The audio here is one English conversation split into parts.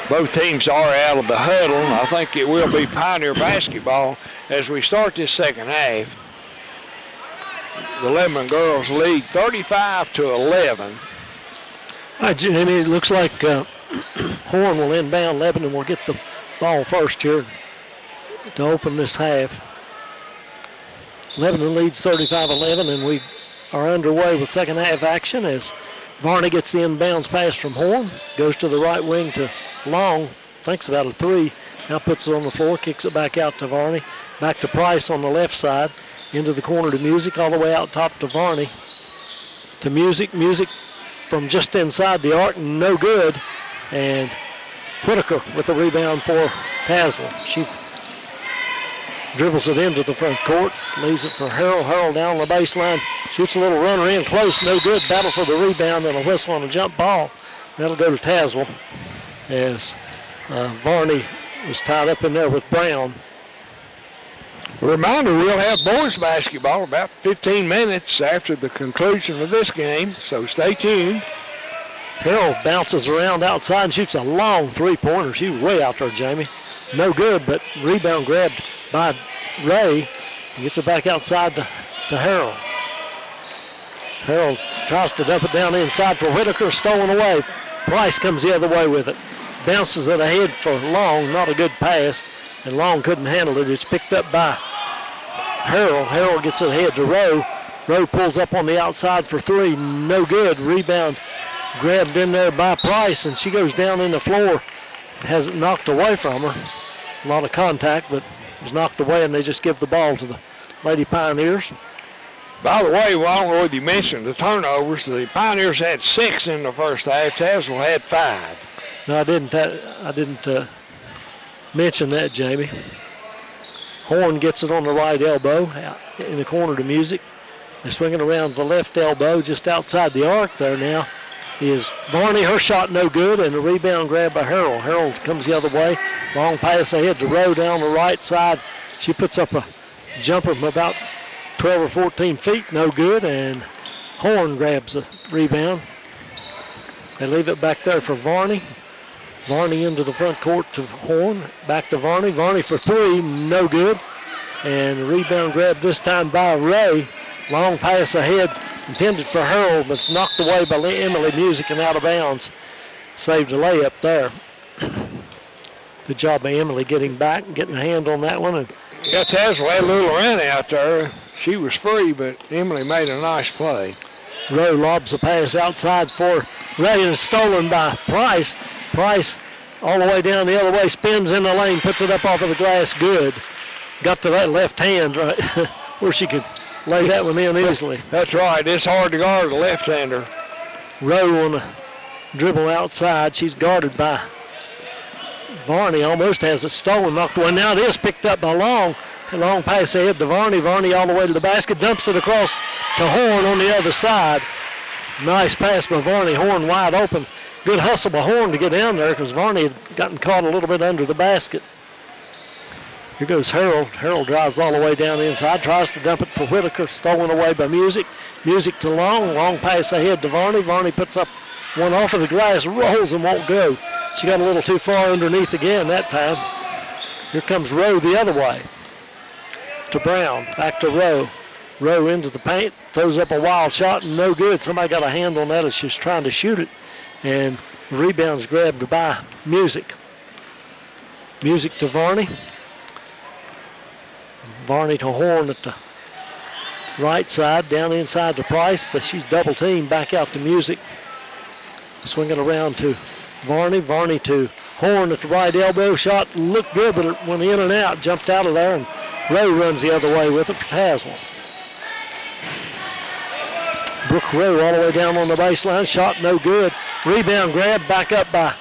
Both teams are out of the huddle. I think it will be Pioneer basketball as we start this second half. The Lebanon girls lead 35-11. All right, Jimmy, it looks like Horn will inbound. Lebanon will get the ball first here to open this half. Lebanon leads 35-11, and we are underway with second half action as Varney gets the inbounds pass from Horn, goes to the right wing to Long, thinks about a three, now puts it on the floor, kicks it back out to Varney, back to Price on the left side, into the corner to Music, all the way out top to Varney. To Music from just inside the arc, no good, and Whitaker with the rebound for Tazewell. She dribbles it into the front court, leaves it for Harrell. Harrell down the baseline, shoots a little runner in close, no good. Battle for the rebound and a whistle on a jump ball. That'll go to Tazewell as Varney was tied up in there with Brown. Reminder, we'll have boys basketball about 15 minutes after the conclusion of this game, so stay tuned. Harrell bounces around outside and shoots a long three-pointer. She was way out there, Jamie. No good, but rebound grabbed by Ray. He gets it back outside to Harrell. Harrell tries to dump it down inside for Whitaker, stolen away. Price comes the other way with it. Bounces it ahead for Long, not a good pass, and Long couldn't handle it. It's picked up by Harrell. Harrell gets it ahead to Rowe. Rowe pulls up on the outside for three, no good. Rebound grabbed in there by Price, and she goes down in the floor. Has it knocked away from her. A lot of contact, but it was knocked away, and they just give the ball to the Lady Pioneers. By the way, I don't know if you mentioned the turnovers. The Pioneers had 6 in the first half. Tazewell had 5. No, I didn't mention that, Jamie. Horn gets it on the right elbow out in the corner to Music. They're swinging around the left elbow just outside the arc there now is Varney. Her shot no good, and a rebound grab by Harrell. Harrell comes the other way. Long pass ahead to Rowe down the right side. She puts up a jumper from about 12 or 14 feet, no good, and Horn grabs a rebound. They leave it back there for Varney. Varney into the front court to Horn. Back to Varney. Varney for three, no good. And a rebound grab this time by Ray. Long pass ahead, intended for Harold, but it's knocked away by Emily Music and out of bounds. Saved a layup there. Good job by Emily getting back and getting a hand on that one. And yeah, Tazewell had a little run out there. She was free, but Emily made a nice play. Rowe lobs a pass outside for Ray, and it's stolen by Price. Price all the way down the other way, spins in the lane, puts it up off of the glass, good. Got to that left hand right where she could lay that one in easily. That's right, it's hard to guard a left-hander. Rowe on a dribble outside. She's guarded by Varney, almost has it stolen, knocked away. Now it is picked up by Long. A long pass ahead to Varney. Varney all the way to the basket, dumps it across to Horn on the other side. Nice pass by Varney. Horn wide open. Good hustle by Horn to get down there because Varney had gotten caught a little bit under the basket. Here goes Harold. Harold drives all the way down the inside, tries to dump it for Whitaker, stolen away by Music. Music to Long. Long pass ahead to Varney. Varney puts up one off of the glass, rolls and won't go. She got a little too far underneath again that time. Here comes Rowe the other way. To Brown, back to Rowe. Rowe into the paint, throws up a wild shot and no good. Somebody got a hand on that as she was trying to shoot it. And the rebound's grabbed by Music. Music to Varney. Varney to Horn at the right side, down inside to Price. She's double teamed, back out to Music. Swinging around to Varney. Varney to Horn at the right elbow. Shot looked good, but it went in and out, jumped out of there, and Rowe runs the other way with it for Tazewell. Brooke Rowe all the way down on the baseline. Shot no good. Rebound grab back up by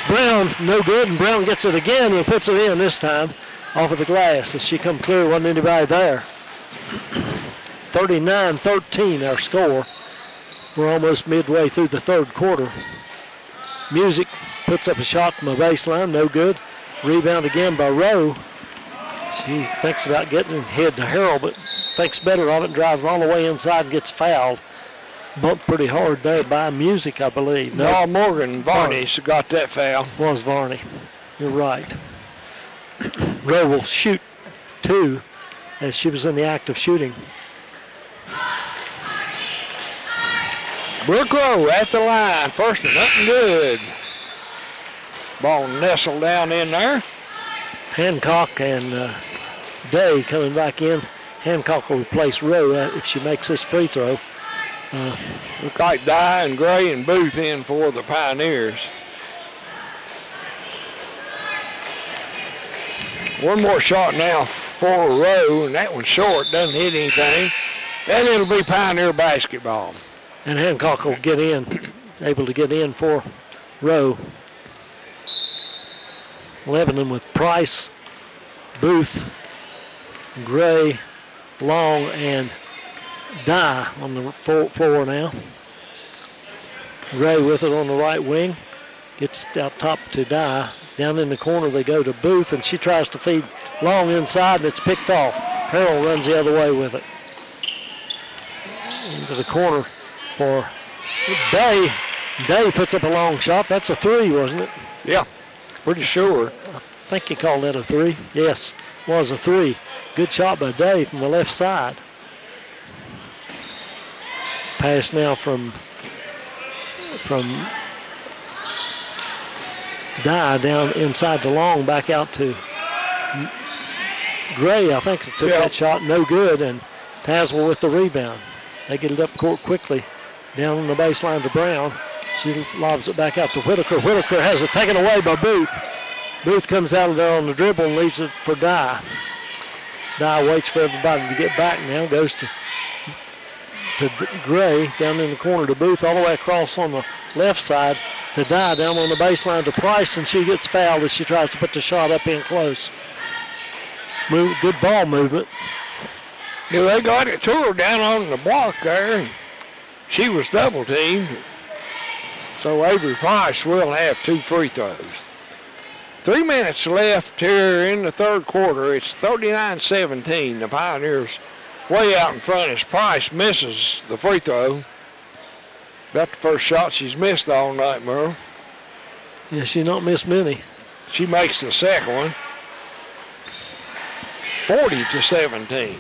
Brown. No good, and Brown gets it again and puts it in this time off of the glass. As she come clear, wasn't anybody there. 39-13 our score. We're almost midway through the third quarter. Music puts up a shot from the baseline. No good. Rebound again by Rowe. She thinks about getting head to Harold, but thinks better of it and drives all the way inside and gets fouled. Bumped pretty hard there by Music, I believe. No, Morgan Varney's got that foul. Was Varney. You're right. Rowe will shoot 2 as she was in the act of shooting. Brooke Rowe at the line. First and nothing good. Ball nestled down in there. Hancock and Day coming back in. Hancock will replace Rowe if she makes this free throw. Look like Dye and Gray and Booth in for the Pioneers. One more shot now for Rowe, and that one's short, doesn't hit anything. And it'll be Pioneer basketball. And Hancock will get in, able to get in for Rowe. Lebanon with Price, Booth, Gray, Long, and Dye on the floor now. Gray with it on the right wing. Gets out top to Dye. Down in the corner they go to Booth, and she tries to feed Long inside, and it's picked off. Harrell runs the other way with it. Into the corner for Day. Day puts up a long shot. That's a 3, wasn't it? Yeah, pretty sure. I think he called that a 3. Yes, was a 3. Good shot by Day from the left side. Pass now from Dye down inside to Long, back out to Gray. I think took that shot, no good, and Tazewell with the rebound. They get it up court quickly, down on the baseline to Brown. She lobs it back out to Whitaker. Whitaker has it taken away by Booth. Booth comes out of there on the dribble and leaves it for Dye. Dye waits for everybody to get back now, goes to Gray, down in the corner to Booth, all the way across on the left side to Dye, down on the baseline to Price, and she gets fouled as she tries to put the shot up in close. Good ball movement. Yeah, they got it to her down on the block there, and she was double teamed. So Avery Price will have 2 free throws. 3 minutes left here in the third quarter. It's 39-17. The Pioneers way out in front as Price misses the free throw. About the first shot she's missed all night, Merle. Yeah, she not missed many. She makes the second one. 40-17.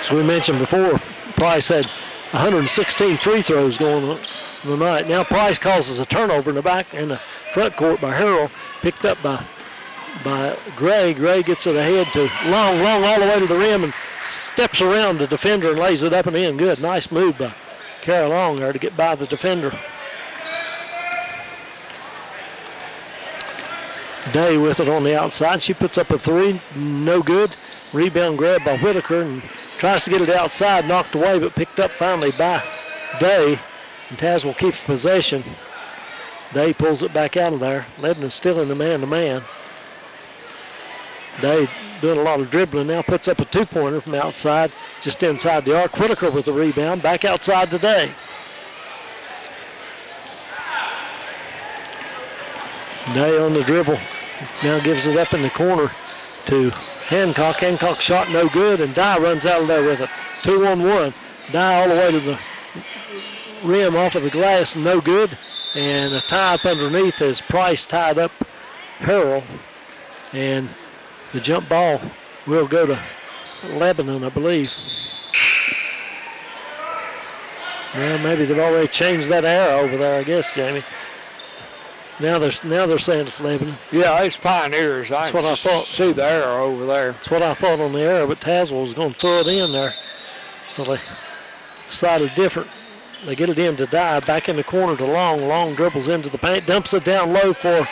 As we mentioned before, Price had 116 free throws going on the night. Now Price causes a turnover in the back in the front court by Harrell, picked up by Gray. Gray gets it ahead to Long all the way to the rim and steps around the defender and lays it up and in. Good, nice move by Kara Long there to get by the defender. Day with it on the outside. She puts up a 3, no good. Rebound grab by Whitaker and tries to get it outside, knocked away, but picked up finally by Day. And Tazewell keeps possession. Day pulls it back out of there. Lebanon still in the man-to-man. Day doing a lot of dribbling now, puts up a 2-pointer from outside, just inside the arc. Whitaker with the rebound, back outside to Day. Day on the dribble, now gives it up in the corner to Hancock. Hancock shot no good, and Dye runs out of there with it. 2-on-1. Dye all the way to the rim off of the glass, no good. And a tie up underneath as Price tied up Harrell. And the jump ball will go to Lebanon, I believe. Well, maybe they've already changed that arrow over there, I guess, Jamie. Now they're saying it's Lebanon. Yeah, it's Pioneers. That's what I thought. See the arrow over there. That's what I thought on the arrow, but Tazewell was going to throw it in there. So they decided different. They get it in to Dye, back in the corner to Long. Long dribbles into the paint, dumps it down low for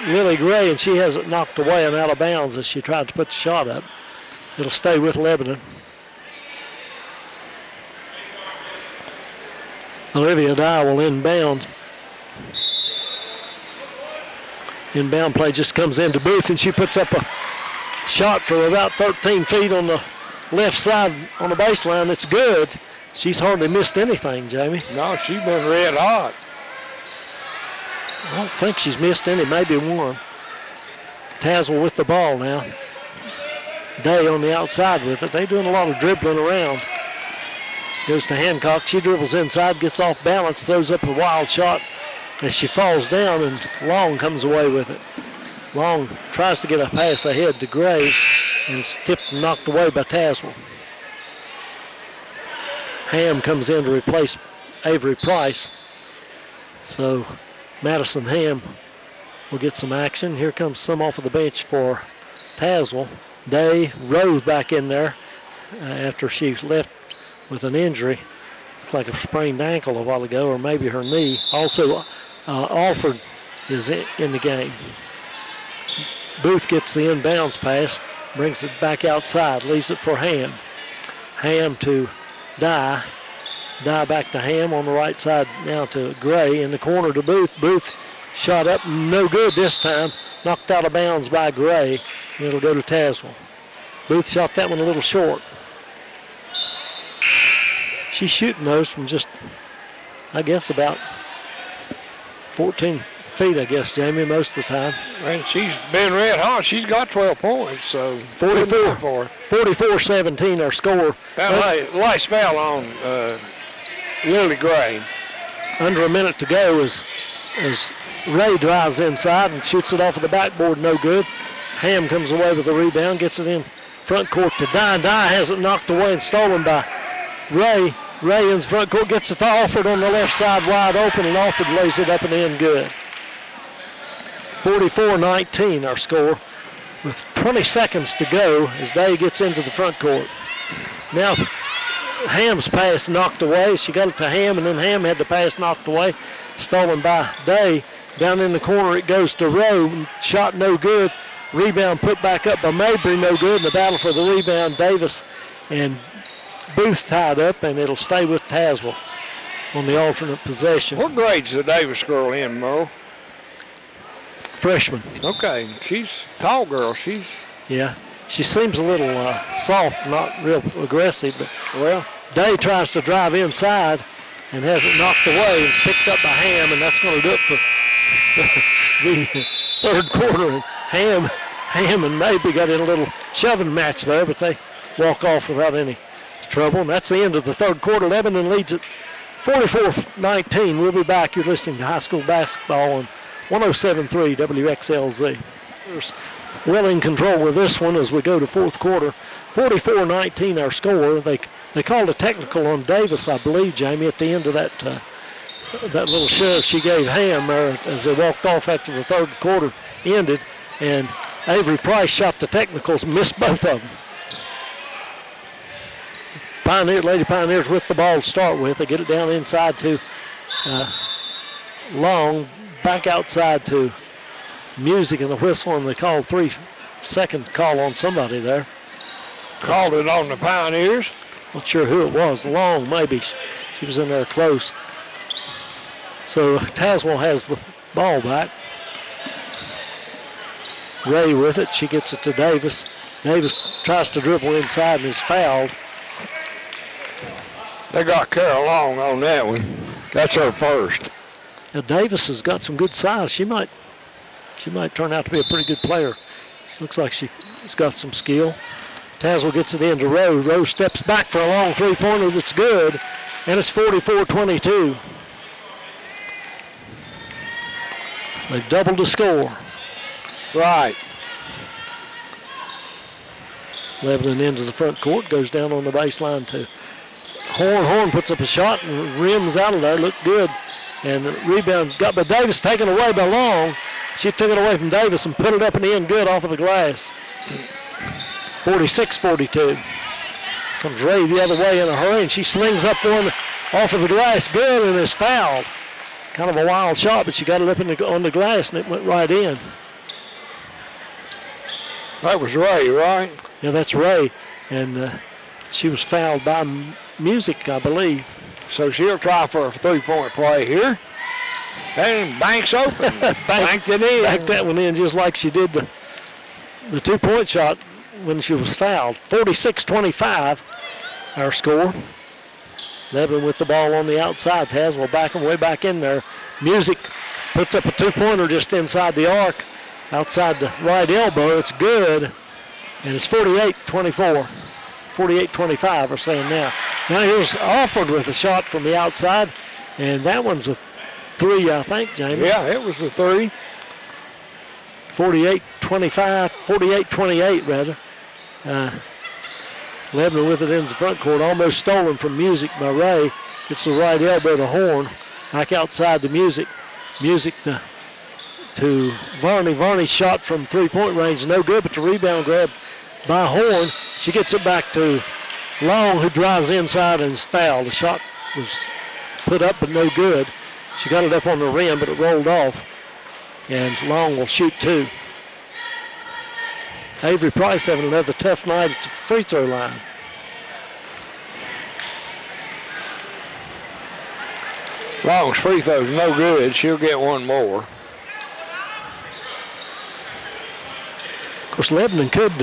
Lily Gray, and she has it knocked away and out of bounds as she tried to put the shot up. It'll stay with Lebanon. Olivia Dye will inbound. Inbound play just comes into Booth, and she puts up a shot from about 13 feet on the left side on the baseline. It's good. She's hardly missed anything, Jamie. No, she's been red hot. I don't think she's missed any, maybe one. Tazewell with the ball now. Day on the outside with it. They're doing a lot of dribbling around. Goes to Hancock. She dribbles inside, gets off balance, throws up a wild shot as she falls down, and Long comes away with it. Long tries to get a pass ahead to Gray, and it's tipped and knocked away by Tazewell. Ham comes in to replace Avery Price. So Madison Ham will get some action. Here comes some off of the bench for Tazewell. Day rose back in there after she left with an injury. Looks like a sprained ankle a while ago, or maybe her knee. Also, Alford is in the game. Booth gets the inbounds pass, brings it back outside, leaves it for Ham. Ham to Dye. Dye back to Ham on the right side now to Gray. In the corner to Booth. Booth shot up, no good this time. Knocked out of bounds by Gray. And it'll go to Tazewell. Booth shot that one a little short. She's shooting those from just, I guess, about 14 feet, I guess, Jamie, most of the time. And she's been red hot. She's got 12 points, so 44-17 our score. Last foul on Lily Gray. Under a minute to go as Ray drives inside and shoots it off of the backboard, no good. Ham comes away with the rebound, gets it in front court to Dye. Dye has it knocked away and stolen by Ray. Ray in the front court gets it to Alford on the left side wide open, and Alford lays it up and in good. 44-19 our score with 20 seconds to go as Day gets into the front court. Now Ham's pass knocked away. She got it to Ham, and then Ham had the pass knocked away. Stolen by Day. Down in the corner it goes to Rowe. Shot no good. Rebound put back up by Mabry, no good. In the battle for the rebound, Davis and Booth tied up, and it'll stay with Tazewell on the alternate possession. What grade's the Davis girl in, Merle? Freshman. Okay, she's a tall girl. Yeah, she seems a little soft, not real aggressive, but well, Day tries to drive inside and has it knocked away. It's picked up by Ham, and that's going to do it for the third quarter. And Ham and Mabry got in a little shoving match there, but they walk off without any trouble. And that's the end of the third quarter. Lebanon leads at 44-19. We'll be back. You're listening to high school basketball on 107.3 WXLZ. There's well in control with this one as we go to fourth quarter. 44-19 our score. They called a technical on Davis, I believe, Jamie, at the end of that little shove she gave Ham as they walked off after the third quarter ended. And Avery Price shot the technicals, missed both of them. Lady Pioneers with the ball to start with. They get it down inside to Long, back outside to Music and the whistle, and they called 3-second call on somebody there. Called it on the Pioneers. Not sure who it was. Long, maybe. She was in there close. So Tazewell has the ball back. Ray with it. She gets it to Davis. Davis tries to dribble inside and is fouled. They got Carol Long on that one. That's her first. Now Davis has got some good size. She might turn out to be a pretty good player. Looks like she's got some skill. Tazewell gets it into Rowe. Rowe steps back for a long three-pointer that's good, and it's 44-22. They've doubled the score. Right. Lebanon into the front court, goes down on the baseline to Horn. Horn puts up a shot and rims out of there. Looked good. And the rebound got by Davis, taken away by Long. She took it away from Davis and put it up and in good off of the glass. 46-42. Comes Ray the other way in a hurry, and she slings up one off of the glass good and is fouled. Kind of a wild shot, but she got it up on the glass and it went right in. That was Ray, right? Yeah, that's Ray. And she was fouled by Music, I believe. So she'll try for a three-point play here. And Banks open. Banked it in. Banked that one in just like she did the two-point shot when she was fouled. 46-25, our score. Lebanon with the ball on the outside. Tazewell backing way back in there. Music puts up a two-pointer just inside the arc. Outside the right elbow. It's good. And it's 48-24. 48-25, we're saying now. Now here's Alford with a shot from the outside, and that one's a 3, I think, Jamie. Yeah, it was a 3. 48-25, 48-28 rather. Lebanon with it in the front court, almost stolen from Music by Ray. Gets the right elbow to Horn, back outside to Music. Music to Varney. Varney's shot from three-point range, no good, but the rebound grab by Horn. She gets it back to Long, who drives inside and is fouled. The shot was put up but no good. She got it up on the rim, but it rolled off. And Long will shoot 2. Avery Price having another tough night at the free throw line. Long's free throw's no good. She'll get one more. Of course, Lebanon could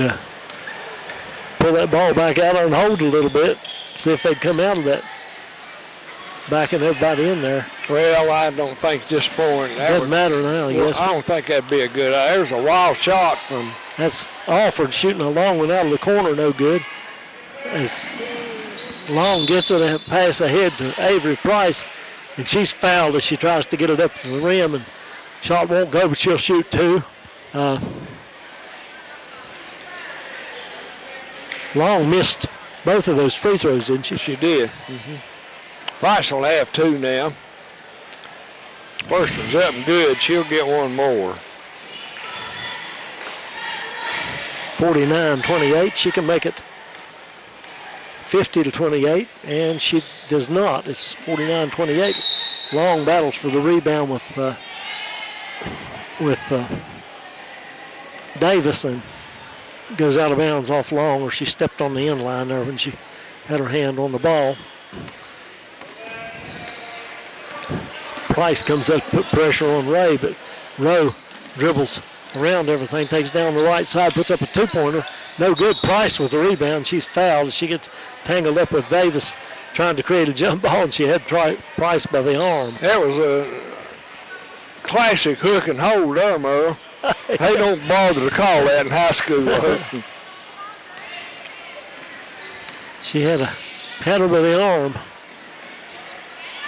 pull that ball back out and hold a little bit, see if they'd come out of that, backing everybody in there. Well, I don't think just pouring. Doesn't matter now, I guess. I don't think that'd be a good idea. There's a wild shot from... That's Alford shooting a long one out of the corner, no good. As Long gets it a pass ahead to Avery Price, and she's fouled as she tries to get it up to the rim, and shot won't go, but she'll shoot 2. Long missed both of those free throws, didn't she? She did. Price will have 2 now. First one's up and good. She'll get one more. 49-28. She can make it 50-28, and she does not. It's 49-28. Long battles for the rebound with Davis, and goes out of bounds off Long, or she stepped on the end line there when she had her hand on the ball. Price comes up to put pressure on Ray, but Rowe dribbles around everything, takes down the right side, puts up a 2-pointer. No good. Price with the rebound. She's fouled. She gets tangled up with Davis trying to create a jump ball, and she had Price by the arm. That was a classic hook and hold there, Merle. They don't bother to call that in high school. She had her by the arm.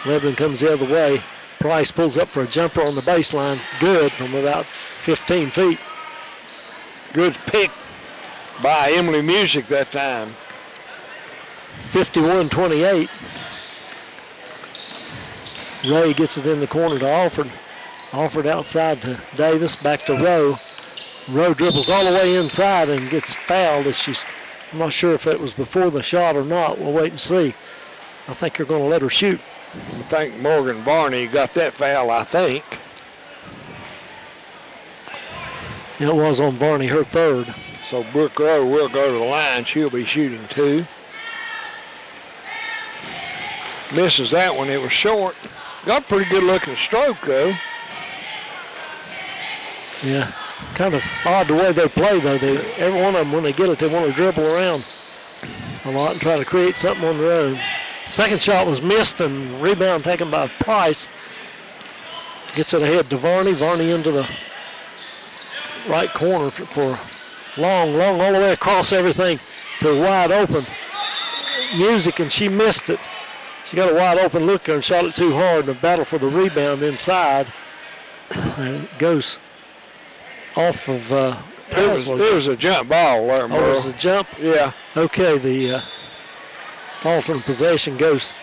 Lebanon comes the other way. Price pulls up for a jumper on the baseline. Good from about 15 feet. Good pick by Emily Music that time. 51-28. Ray gets it in the corner to Alford. Alford outside to Davis, back to Rowe. Rowe dribbles all the way inside and gets fouled as I'm not sure if it was before the shot or not. We'll wait and see. I think you're going to let her shoot. I think Morgan Barney got that foul, I think. It was on Varney, her 3rd. So Brooke Rowe will go to the line. She'll be shooting 2. Misses that one. It was short. Got a pretty good looking stroke, though. Yeah, kind of odd the way they play, though. Every one of them, when they get it, they want to dribble around a lot and try to create something on their own. Second shot was missed, and rebound taken by Price. Gets it ahead to Varney. Varney into the right corner for Long all the way across everything to wide open Music, and she missed it. She got a wide open look there and shot it too hard in a battle for the rebound inside. And it goes off of Tazewell. It was a jump ball there, Merle. Oh, it was a jump? Yeah. Okay, the alternate possession goes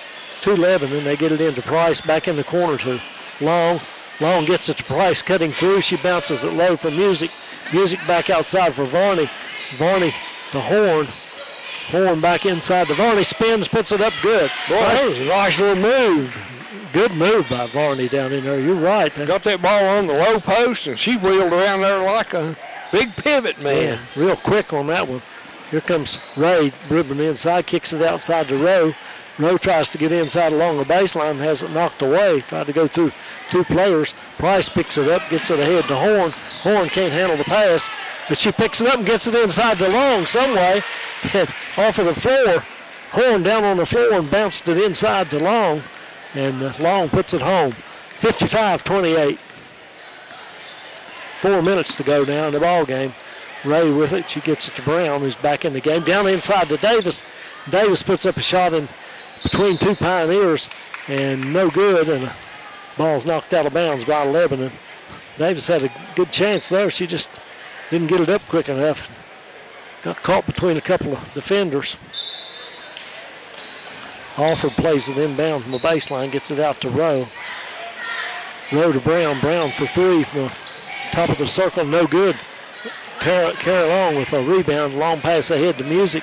to Lebanon. They get it into Price, back in the corner to Long. Long gets it to Price, cutting through. She bounces it low for Music. Music back outside for Varney. Varney to Horn. Horn back inside to Varney. Spins, puts it up good. Boy, that was a nice little move. Good move by Varney down in there. You're right. Got that ball on the low post, and she wheeled around there like a big pivot man. Yeah, real quick on that one. Here comes Ray dribbling inside, kicks it outside to Rowe. Rowe tries to get inside along the baseline, has it knocked away. Tried to go through 2 players. Price picks it up, gets it ahead to Horn. Horn can't handle the pass, but she picks it up and gets it inside to Long some way. And off of the floor, Horn down on the floor and bounced it inside to Long. And Long puts it home. 55-28. 4 minutes to go now in the ball game. Ray with it. She gets it to Brown, who's back in the game. Down inside to Davis. Davis puts up a shot in between two Pioneers, and no good, and the ball's knocked out of bounds by Lebanon. Davis had a good chance there. She just didn't get it up quick enough. Got caught between a couple of defenders. Alford plays it inbound from the baseline, gets it out to Rowe. Rowe to Brown. Brown for three from the top of the circle, no good. Carry Long with a rebound, long pass ahead to Music.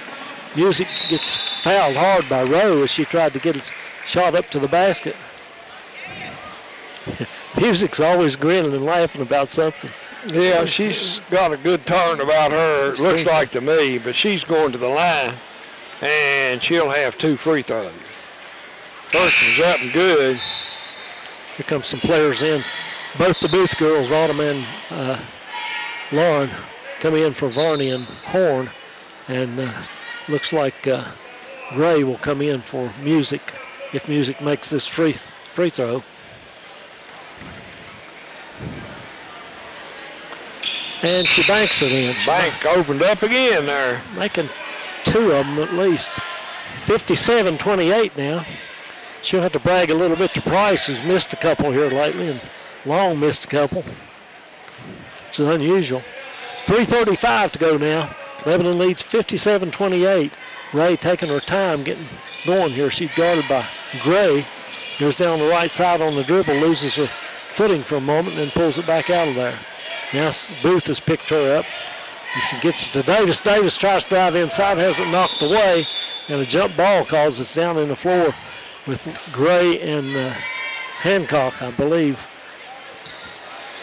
Music gets fouled hard by Rowe as she tried to get his shot up to the basket. Music's always grinning and laughing about something. Yeah, she's got a good turn about her, it looks like to me, but she's going to the line, and she'll have 2 free throws. First one's up and good. Here comes some players in. Both the Booth girls, Autumn and Lauren, come in for Varney and Horn, and looks like Gray will come in for Music if Music makes this free throw. And she banks it in. Bank opened up again there. Making 2 of them at least. 57-28 now. She'll have to brag a little bit to Price, who's missed a couple here lately, and Long missed a couple. It's unusual. 3:35 to go now. Lebanon leads 57-28. Ray taking her time getting going here. She's guarded by Gray. Goes down the right side on the dribble, loses her footing for a moment, and then pulls it back out of there. Now Booth has picked her up. She gets it to Davis. Davis tries to drive inside, has it knocked away, and a jump ball calls. It's down in the floor with Gray and Hancock, I believe.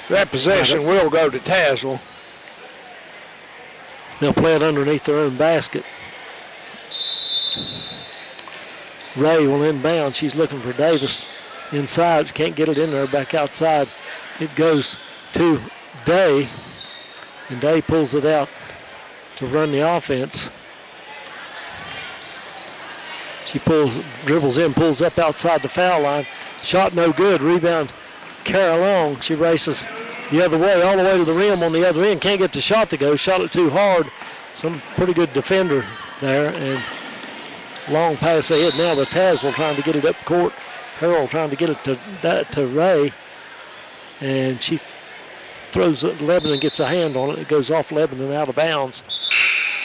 That possession will go to Tazewell. They'll play it underneath their own basket. Ray will inbound. She's looking for Davis inside. She can't get it in there, back outside. It goes to Day, and Day pulls it out to run the offense. She dribbles in, pulls up outside the foul line. Shot no good. Rebound, Carol Long. She races the other way, all the way to the rim on the other end. Can't get the shot to go. Shot it too hard. Some pretty good defender there, and long pass ahead now to Tazewell trying to get it up court. Harold trying to get it to Ray, and she throws it. Lebanon gets a hand on it. It goes off Lebanon out of bounds.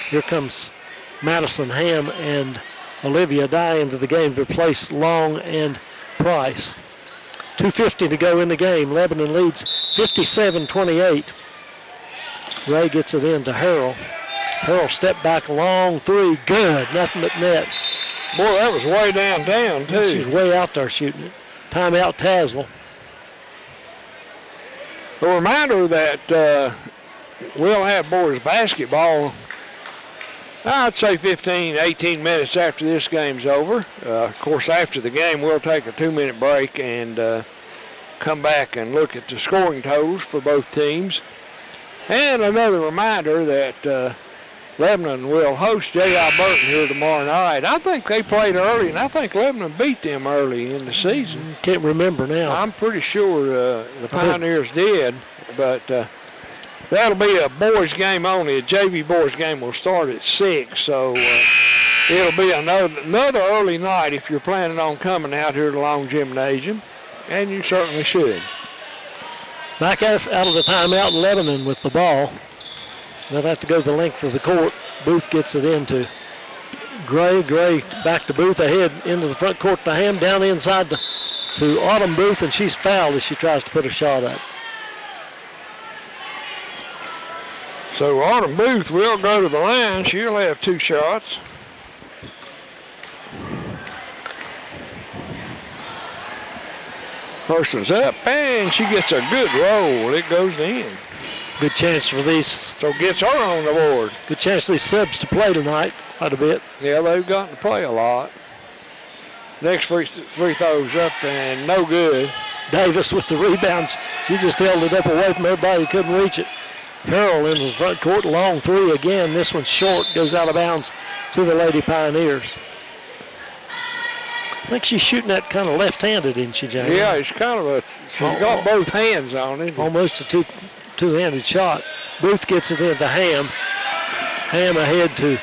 Here comes Madison Ham and Olivia Dye into the game to replace Long and Price. 2:50 to go in the game. Lebanon leads 57-28. Ray gets it in to Harold. Harold step back, long three, good, nothing but net. Boy, that was way down too. She's way out there shooting it. Timeout Tazewell. A reminder that we'll have boys basketball, I'd say 15, 18 minutes after this game's over. Of course, after the game, we'll take a 2-minute break and come back and look at the scoring totals for both teams. And another reminder that Lebanon will host J.I. Burton here tomorrow night. I think they played early, and I think Lebanon beat them early in the season. Can't remember now. I'm pretty sure the Pioneers did, but that'll be a boys game only. A JV boys game will start at 6, so it'll be another early night if you're planning on coming out here to the Long Gymnasium, and you certainly should. Back out of the timeout, Lebanon with the ball. They'll have to go the length of the court. Booth gets it into Gray. Gray back to Booth, ahead into the front court to Ham, down inside to Autumn Booth, and she's fouled as she tries to put a shot up. So Autumn Booth will go to the line. She'll have 2 shots. First one's up, and she gets a good roll. It goes in. Good chance for these. So gets her on the board. Good chance for these subs to play tonight quite a bit. Yeah, they've gotten to play a lot. Next free throw's up and no good. Davis with the rebounds. She just held it up away from everybody. Couldn't reach it. Harold into the front court. Long three again. This one's short. Goes out of bounds to the Lady Pioneers. I think she's shooting that kind of left-handed, isn't she, Jamie? Yeah, it's kind of she's got both hands on it. Almost a two-handed shot. Booth gets it into Ham. Ham ahead to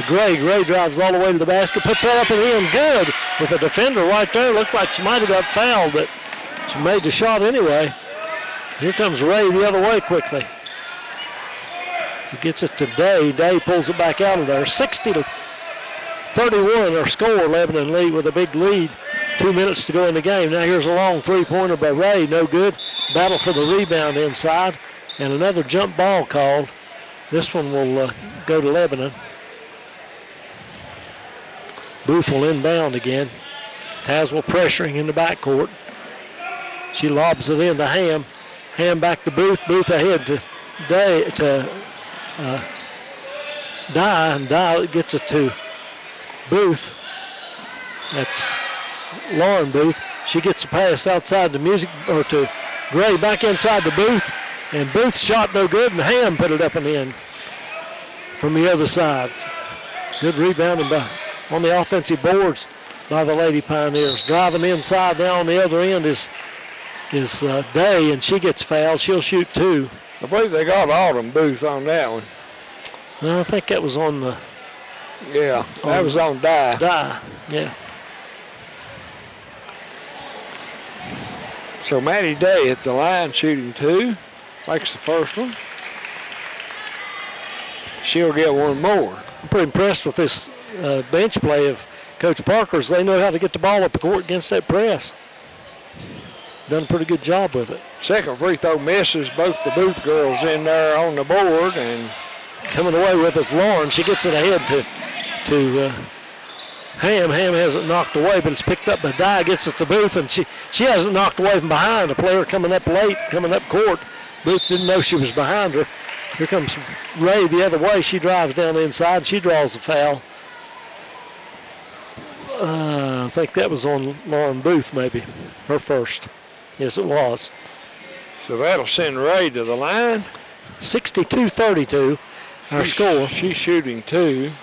Gray. Gray drives all the way to the basket, puts that up and in. Good with a defender right there. Looks like she might have got fouled, but she made the shot anyway. Here comes Ray the other way quickly. He gets it to Day. Day pulls it back out of there. 60-31 our score. Lebanon lead with a big lead. 2 minutes to go in the game. Now here's a long three-pointer by Ray. No good. Battle for the rebound inside. And another jump ball called. This one will go to Lebanon. Booth will inbound again. Tazewell pressuring in the backcourt. She lobs it into Ham. Ham back to Booth. Booth ahead to Dye, and Dye gets it to Booth. That's Lauren Booth. She gets a pass outside the music, or to Gray, back inside the Booth, and Booth shot no good, and Ham put it up and in from the other side. Good rebounding on the offensive boards by the Lady Pioneers. Driving inside now on the other end is Day, and she gets fouled. She'll shoot two. I believe they got Autumn Booth on that one. No, I think that was on the... Yeah, that was on Dye. Dye, yeah. So Maddie Day at the line shooting two. Makes the first one. She'll get one more. I'm pretty impressed with this bench play of Coach Parker's. They know how to get the ball up the court against that press. Done a pretty good job with it. Second free throw misses. Both the Booth girls in there on the board, and coming away with is Lauren. She gets it ahead to Ham. Ham hasn't knocked away, but it's picked up by Dye. Gets it to Booth, and she hasn't knocked away from behind. A player coming up late, coming up court. Booth didn't know she was behind her. Here comes Ray the other way. She drives down the inside. She draws the foul. I think that was on Lauren Booth, maybe, her first. Yes, it was. So that'll send Ray to the line. 62-32, our score. She's shooting two.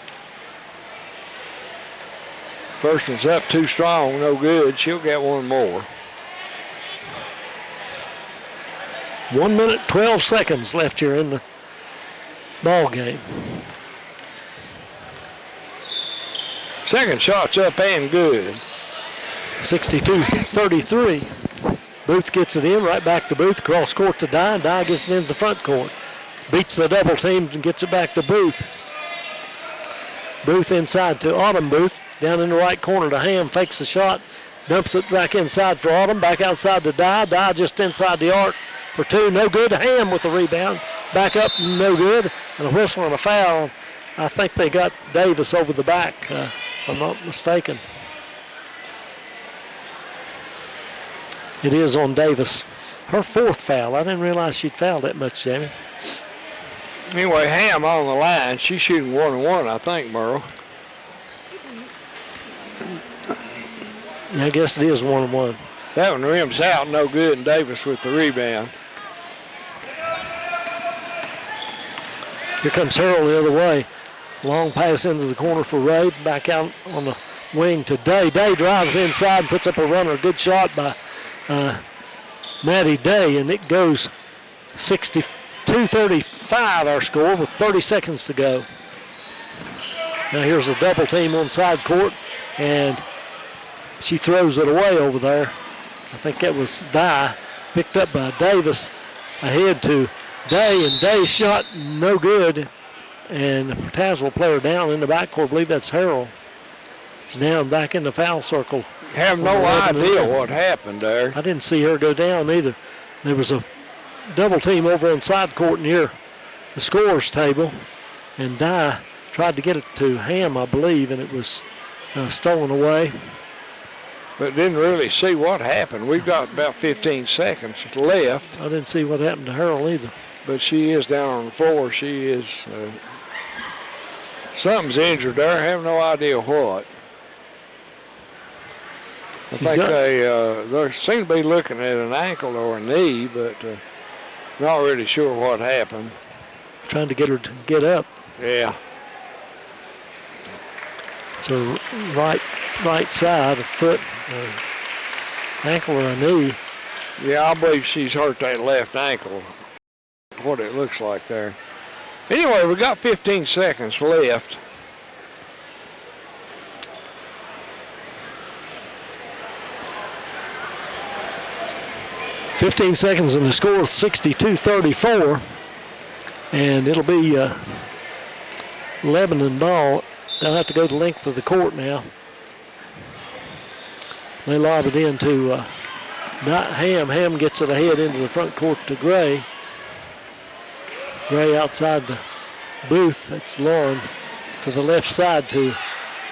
First one's up too strong, no good. She'll get one more. 1 minute, 12 seconds left here in the ball game. Second shot's up and good. 62-33. Booth gets it in, right back to Booth, cross court to Dye. Dye gets it into the front court. Beats the double team and gets it back to Booth. Booth inside to Autumn Booth. Down in the right corner to Ham, fakes the shot. Dumps it back inside for Autumn, back outside to Dye. Dye just inside the arc for two, no good. Ham with the rebound. Back up, no good. And a whistle and a foul. I think they got Davis over the back, if I'm not mistaken. It is on Davis. Her fourth foul. I didn't realize she'd fouled that much, Jamie. Anyway, Ham on the line. She's shooting 1-1, I think, Merle. Yeah, I guess it is 1-1. That one rims out, no good, and Davis with the rebound. Here comes Harold the other way. Long pass into the corner for Ray. Back out on the wing to Day. Day drives inside and puts up a runner. Good shot by Maddie Day, and it goes 62-35 our score with 30 seconds to go. Now here's a double team on side court, and she throws it away over there. I think that was Dye, picked up by Davis, ahead to Day, and Day's shot no good. And the Tazewell player down in the backcourt, I believe that's Harold. He's down back in the foul circle. Have no idea what happened there. I didn't see her go down either. There was a double team over on side court near the scorer's table, and Dye tried to get it to Ham, I believe, and it was stolen away. But didn't really see what happened. We've got about 15 seconds left. I didn't see what happened to Harold either. But she is down on the floor. She is, something's injured there. I have no idea what. I think they seem to be looking at an ankle or a knee, but not really sure what happened. Trying to get her to get up. Yeah. It's her right side, a foot, ankle or a knee. Yeah, I believe she's hurt that left ankle. what it looks like there. Anyway, we got 15 seconds left. .15 seconds and the score is 62-34. And it'll be Lebanon ball. They'll have to go the length of the court now. They lob it into not Ham. Ham gets it ahead into the front court to Gray. Gray outside the booth. That's Lauren to the left side to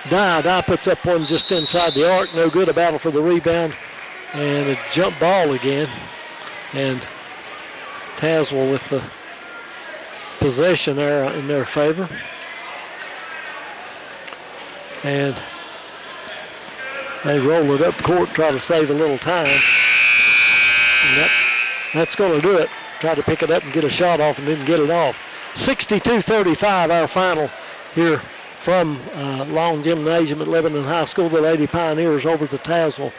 Dye. Dye puts up one just inside the arc. No good. A battle for the rebound. And a jump ball again. And Tazewell with the possession there in their favor. And they roll it up court, try to save a little time. And that's going to do it. Try to pick it up and get a shot off and didn't get it off. 62-35, our final here from Long Gymnasium at Lebanon High School. The Lady Pioneers over the Tazewell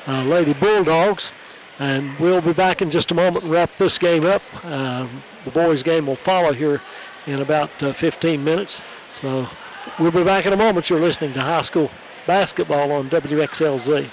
Lady Bulldogs. And we'll be back in just a moment and wrap this game up. The boys' game will follow here in about 15 minutes. So we'll be back in a moment. You're listening to high school basketball on WXLZ.